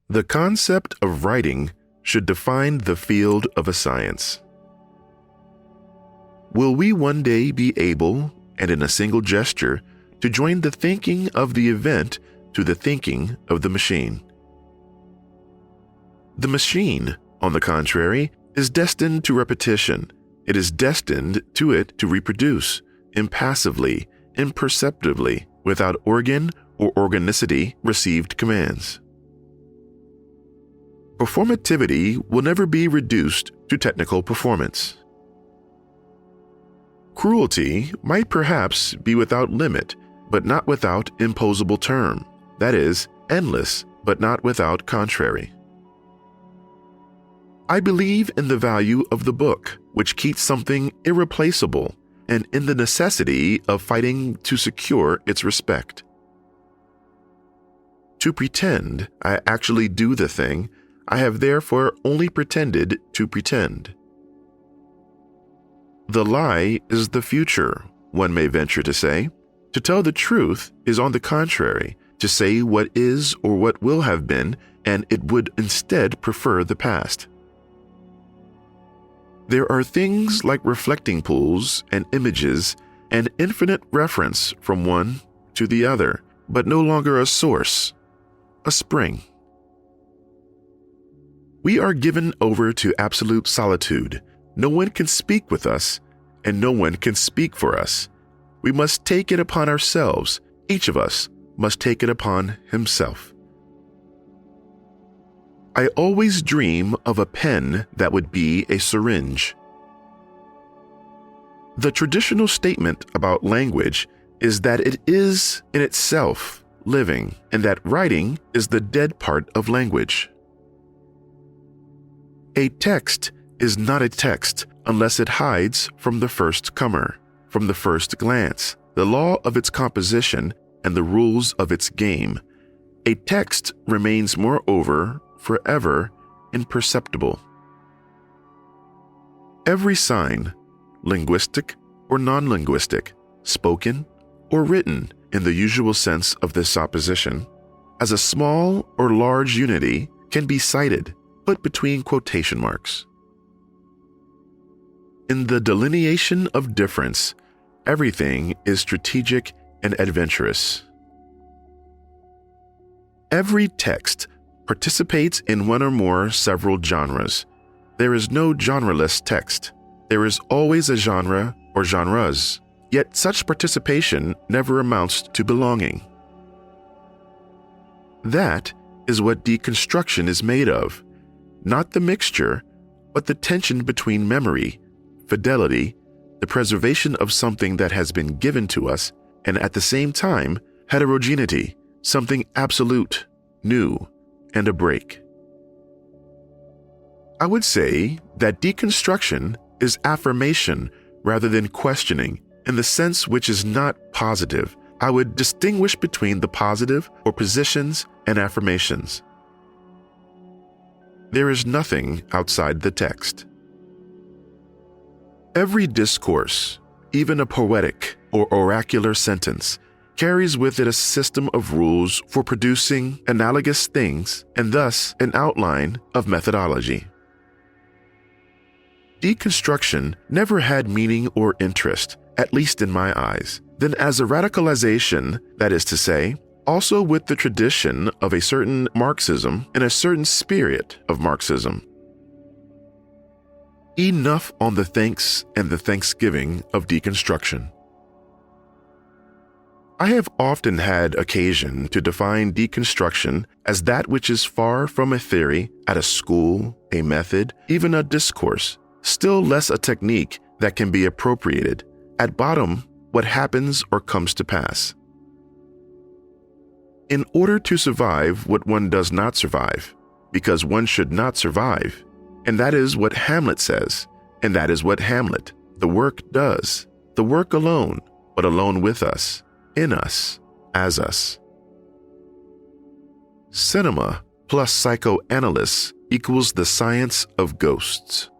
The concept of writing should define the field of a science. Will we one day be able, and in a single gesture, to join the thinking of the event to the thinking of the machine? The machine, on the contrary, is destined to repetition. It is destined to it to reproduce, impassively, imperceptibly, without organ or organicity received commands. Performativity will never be reduced to technical performance. Cruelty might perhaps be without limit, but not without imposable term, that is, endless, but not without contrary. I believe in the value of the book, which keeps something irreplaceable, and in the necessity of fighting to secure its respect. To pretend I actually do the thing, I have therefore only pretended to pretend. The lie is the future, one may venture to say. To tell the truth is, on the contrary, to say what is or what will have been, and it would instead prefer the past. There are things like reflecting pools and images and infinite reference from one to the other, but no longer a source, a spring. We are given over to absolute solitude. No one can speak with us, and no one can speak for us. We must take it upon ourselves. Each of us must take it upon himself. I always dream of a pen that would be a syringe. The traditional statement about language is that it is in itself living, and that writing is the dead part of language. A text is not a text unless it hides from the first comer, from the first glance, the law of its composition and the rules of its game. A text remains, moreover, forever imperceptible. Every sign, linguistic or non-linguistic, spoken or written in the usual sense of this opposition, as a small or large unity, can be cited, put between quotation marks. In the delineation of difference, everything is strategic and adventurous. Every text participates in one or more several genres. There is no genreless text. There is always a genre or genres, yet such participation never amounts to belonging. That is what deconstruction is made of, not the mixture, but the tension between memory, fidelity, the preservation of something that has been given to us, and at the same time, heterogeneity, something absolute, new, and a break. I would say that deconstruction is affirmation rather than questioning, in the sense which is not positive. I would distinguish between the positive or positions and affirmations. There is nothing outside the text. Every discourse, even a poetic or oracular sentence, carries with it a system of rules for producing analogous things and thus an outline of methodology. Deconstruction never had meaning or interest, at least in my eyes, than as a radicalization, that is to say, also with the tradition of a certain Marxism and a certain spirit of Marxism. Enough on the thanks and the thanksgiving of deconstruction. I have often had occasion to define deconstruction as that which is far from a theory, at a school, a method, even a discourse, still less a technique that can be appropriated. At bottom, what happens or comes to pass. In order to survive what one does not survive, because one should not survive, and that is what Hamlet says, and that is what Hamlet, the work, does, the work alone, but alone with us, in us, as us. Cinema plus psychoanalysis equals the science of ghosts.